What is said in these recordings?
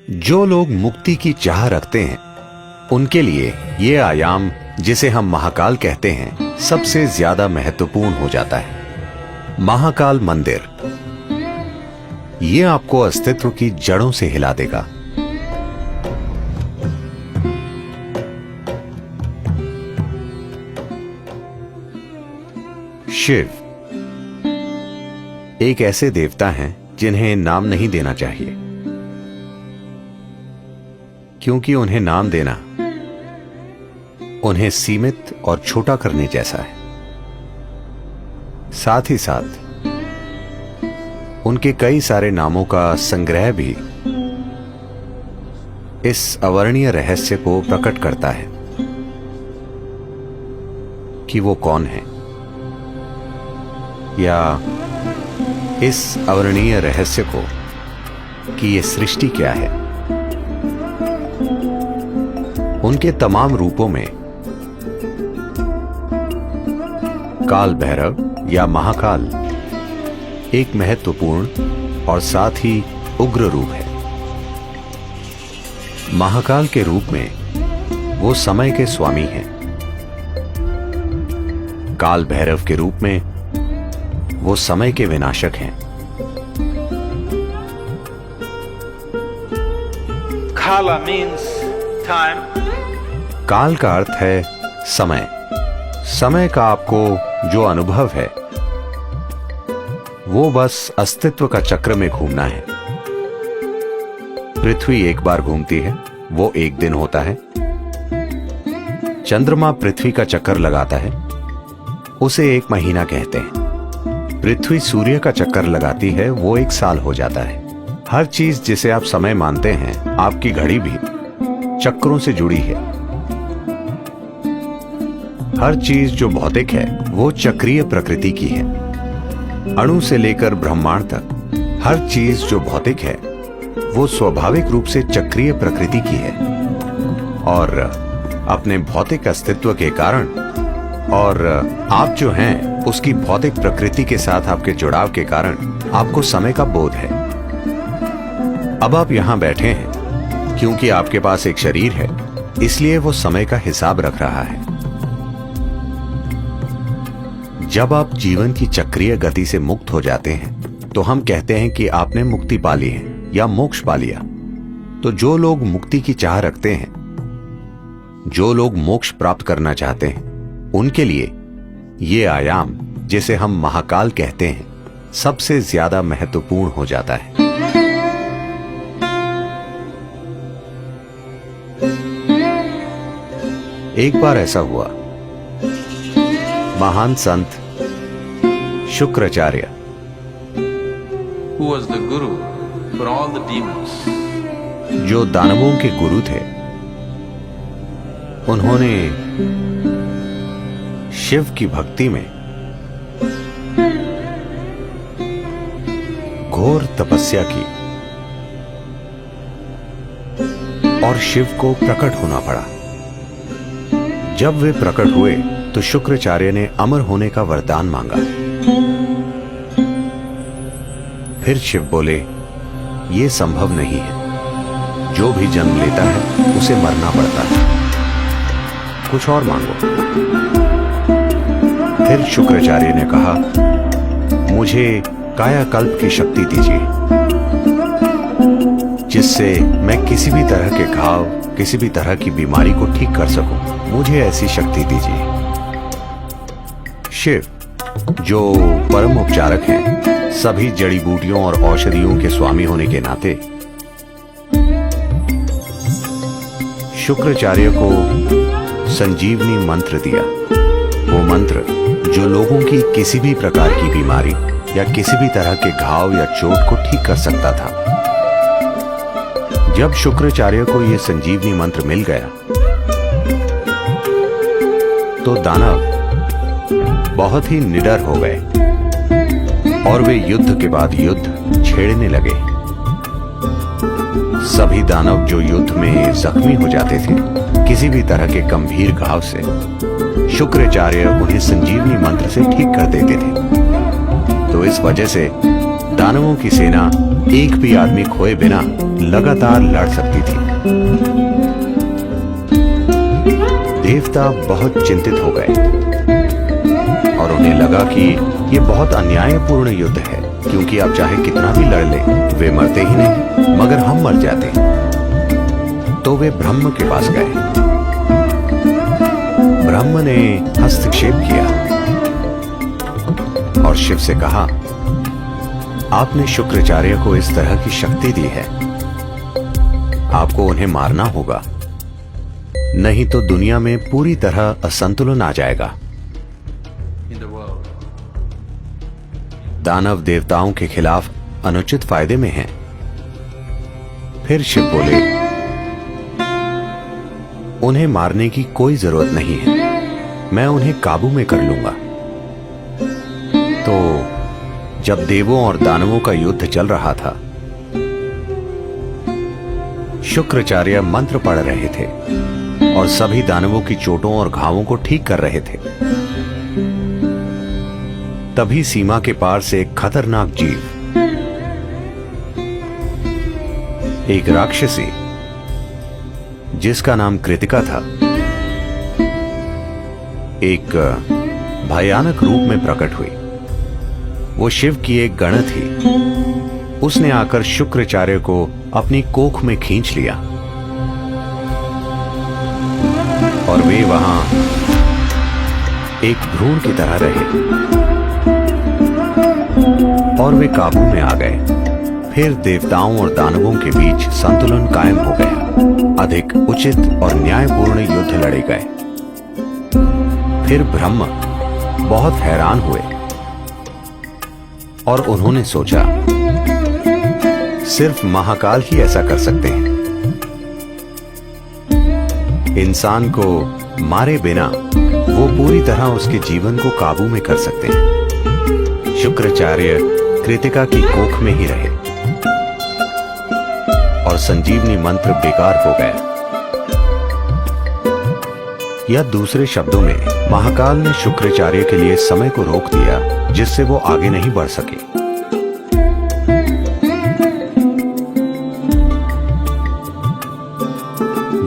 जो लोग मुक्ति की चाह रखते हैं उनके लिए ये आयाम, जिसे हम महाकाल कहते हैं, सबसे ज्यादा महत्वपूर्ण हो जाता है। महाकाल मंदिर ये आपको अस्तित्व की जड़ों से हिला देगा। शिव एक ऐसे देवता हैं जिन्हें नाम नहीं देना चाहिए, क्योंकि उन्हें नाम देना उन्हें सीमित और छोटा करने जैसा है। साथ ही साथ उनके कई सारे नामों का संग्रह भी इस अवर्णीय रहस्य को प्रकट करता है कि वो कौन है, या इस अवर्णीय रहस्य को कि ये सृष्टि क्या है। उनके तमाम रूपों में काल भैरव या महाकाल एक महत्वपूर्ण और साथ ही उग्र रूप है। महाकाल के रूप में वो समय के स्वामी हैं। काल भैरव के रूप में वो समय के विनाशक हैं। Kala means time. काल का अर्थ है समय। समय का आपको जो अनुभव है वो बस अस्तित्व का चक्र में घूमना है। पृथ्वी एक बार घूमती है, वो एक दिन होता है। चंद्रमा पृथ्वी का चक्कर लगाता है, उसे एक महीना कहते हैं। पृथ्वी सूर्य का चक्कर लगाती है, वो एक साल हो जाता है। हर चीज जिसे आप समय मानते हैं, आपकी घड़ी भी चक्रों से जुड़ी है। हर चीज जो भौतिक है वो चक्रीय प्रकृति की है। अणु से लेकर ब्रह्मांड तक हर चीज जो भौतिक है वो स्वाभाविक रूप से चक्रीय प्रकृति की है, और अपने भौतिक अस्तित्व के कारण और आप जो हैं उसकी भौतिक प्रकृति के साथ आपके जुड़ाव के कारण आपको समय का बोध है। अब आप यहां बैठे हैं क्योंकि आपके पास एक शरीर है, इसलिए वो समय का हिसाब रख रहा है। जब आप जीवन की चक्रीय गति से मुक्त हो जाते हैं तो हम कहते हैं कि आपने मुक्ति पा ली है या मोक्ष पा लिया। तो जो लोग मुक्ति की चाह रखते हैं, जो लोग मोक्ष प्राप्त करना चाहते हैं, उनके लिए ये आयाम, जिसे हम महाकाल कहते हैं, सबसे ज्यादा महत्वपूर्ण हो जाता है। एक बार ऐसा हुआ, महान संत Shukracharya, Who was the guru for all the demons? जो दानवों के गुरु थे, उन्होंने शिव की भक्ति में घोर तपस्या की और शिव को प्रकट होना पड़ा। जब वे प्रकट हुए तो शुक्राचार्य ने अमर होने का वरदान मांगा। फिर शिव बोले, यह संभव नहीं है। जो भी जन्म लेता है उसे मरना पड़ता है, कुछ और मांगो। फिर शुक्राचार्य ने कहा, मुझे कायाकल्प की शक्ति दीजिए, जिससे मैं किसी भी तरह के घाव, किसी भी तरह की बीमारी को ठीक कर सकूं। मुझे ऐसी शक्ति दीजिए। शिव, जो परम उपचारक हैं, सभी जड़ी बूटियों और औषधियों के स्वामी होने के नाते, शुक्राचार्य को संजीवनी मंत्र दिया। वो मंत्र जो लोगों की किसी भी प्रकार की बीमारी या किसी भी तरह के घाव या चोट को ठीक कर सकता था। जब शुक्राचार्य को यह संजीवनी मंत्र मिल गया तो दानव बहुत ही निडर हो गए और वे युद्ध के बाद युद्ध छेड़ने लगे। सभी दानव जो युद्ध में जख्मी हो जाते थे, किसी भी तरह के गंभीर घाव से, शुक्राचार्य उन्हें संजीवनी मंत्र से ठीक कर देते थे। तो इस वजह से दानवों की सेना एक भी आदमी खोए बिना लगातार लड़ सकती थी। देवता बहुत चिंतित हो गए और उन्हें लगा कि यह बहुत अन्यायपूर्ण युद्ध है, क्योंकि आप चाहे कितना भी लड़ ले, वे मरते ही नहीं, मगर हम मर जाते। तो वे ब्रह्म के पास गए। ब्रह्म ने हस्तक्षेप किया और शिव से कहा, आपने शुक्राचार्य को इस तरह की शक्ति दी है, आपको उन्हें मारना होगा, नहीं तो दुनिया में पूरी तरह असंतुलन आ जाएगा। in the world. दानव देवताओं के खिलाफ अनुचित फायदे में हैं। फिर शिव बोले, उन्हें मारने की कोई जरूरत नहीं है, मैं उन्हें काबू में कर लूंगा। तो जब देवों और दानवों का युद्ध चल रहा था, शुक्राचार्य मंत्र पढ़ रहे थे और सभी दानवों की चोटों और घावों को ठीक कर रहे थे। तभी सीमा के पार से एक खतरनाक जीव, एक राक्षसी जिसका नाम कृतिका था, एक भयानक रूप में प्रकट हुई। वो शिव की एक गण थी। उसने आकर शुक्राचार्य को अपनी कोख में खींच लिया और वे वहां एक भ्रूण की तरह रहे और वे काबू में आ गए। फिर देवताओं और दानवों के बीच संतुलन कायम हो गया। अधिक उचित और न्यायपूर्ण युद्ध लड़े गए। फिर ब्रह्म बहुत हैरान हुए और उन्होंने सोचा, सिर्फ महाकाल ही ऐसा कर सकते हैं। इंसान को मारे बिना वो पूरी तरह उसके जीवन को काबू में कर सकते हैं। शुक्राचार्य कृतिका की कोख में ही रहे और संजीवनी मंत्र बेकार हो गया। या दूसरे शब्दों में, महाकाल ने शुक्राचार्य के लिए समय को रोक दिया, जिससे वो आगे नहीं बढ़ सके।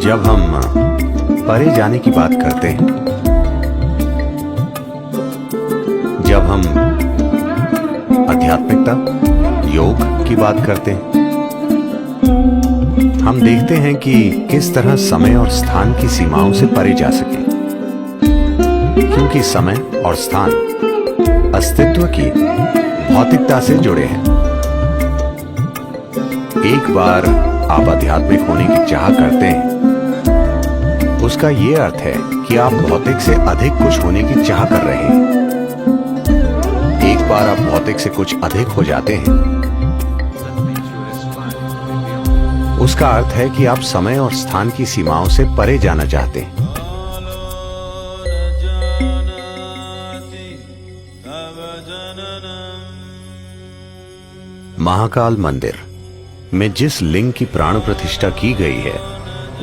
जब हम परे जाने की बात करते हैं, जब हम आध्यात्मिकता, योग की बात करते हैं, हम देखते हैं कि किस तरह समय और स्थान की सीमाओं से परे जा सके, क्योंकि समय और स्थान अस्तित्व की भौतिकता से जुड़े हैं। एक बार आप आध्यात्मिक होने की चाह करते हैं, उसका यह अर्थ है कि आप भौतिक से अधिक कुछ होने की चाह कर रहे हैं। एक बार आप भौतिक से कुछ अधिक हो जाते हैं, उसका अर्थ है कि आप समय और स्थान की सीमाओं से परे जाना चाहते हैं। महाकाल मंदिर में जिस लिंग की प्राण प्रतिष्ठा की गई है,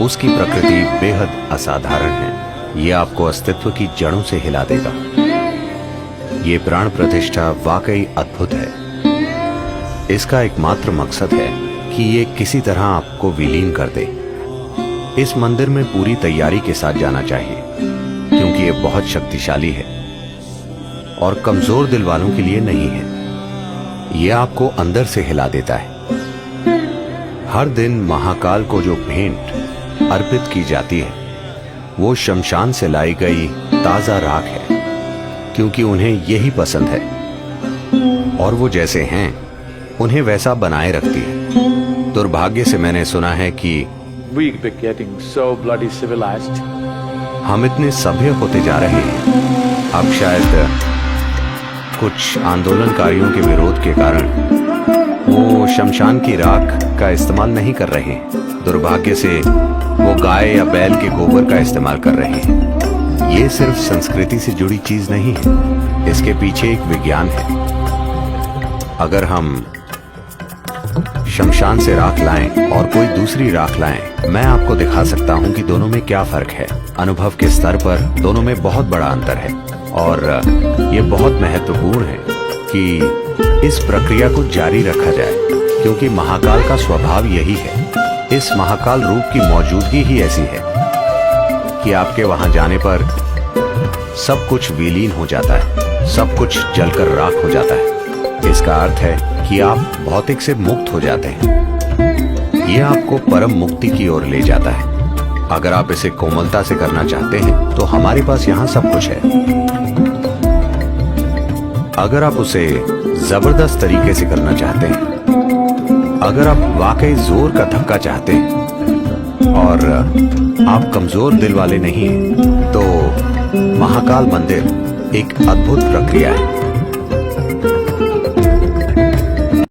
उसकी प्रकृति बेहद असाधारण है। यह आपको अस्तित्व की जड़ों से हिला देगा। ये प्राण प्रतिष्ठा वाकई अद्भुत है। इसका एकमात्र मकसद है कि ये किसी तरह आपको विलीन कर दे। इस मंदिर में पूरी तैयारी के साथ जाना चाहिए, क्योंकि ये बहुत शक्तिशाली है और कमजोर दिल वालों के लिए नहीं है। यह आपको अंदर से हिला देता है। हर दिन महाकाल को जो भेंट अर्पित की जाती है, वो शमशान से लाई गई ताजा राख है, क्योंकि उन्हें यही पसंद है और वो जैसे हैं उन्हें वैसा बनाए रखती है। दुर्भाग्य से मैंने सुना है कि We be getting so bloody civilized. हम इतने सभ्य होते जा रहे हैं। अब शायद कुछ आंदोलनकारियों के विरोध के कारण वो शमशान की राख का इस्तेमाल नहीं कर रहे हैं। दुर्भाग्य से वो गाय या बैल के गोबर का इस्तेमाल कर रहे हैं। ये सिर्फ संस्कृति से जुड़ी चीज नहीं है, इसके पीछे एक विज्ञान है। अगर हम शमशान से राख लाएं और कोई दूसरी राख लाएं, मैं आपको दिखा सकता हूं कि दोनों में क्या फर्क है। अनुभव के स्तर पर दोनों में बहुत बड़ा अंतर है और ये बहुत महत्वपूर्ण है कि इस प्रक्रिया को जारी रखा जाए। क्योंकि महाकाल का स्वभाव यही है। इस महाकाल रूप की मौजूदगी ही ऐसी है कि आपके वहां जाने पर सब कुछ विलीन हो जाता है, सब कुछ जलकर राख हो जाता है। इसका अर्थ है कि आप भौतिक से मुक्त हो जाते हैं। यह आपको परम मुक्ति की ओर ले जाता है। अगर आप इसे कोमलता से करना चाहते हैं तो हमारे पास यहाँ सब कुछ है। अगर आप उसे जबरदस्त तरीके से करना चाहते हैं, अगर आप वाकई जोर का धक्का चाहते हैं और आप कमजोर दिल वाले नहीं हैं, तो महाकाल मंदिर एक अद्भुत प्रक्रिया है।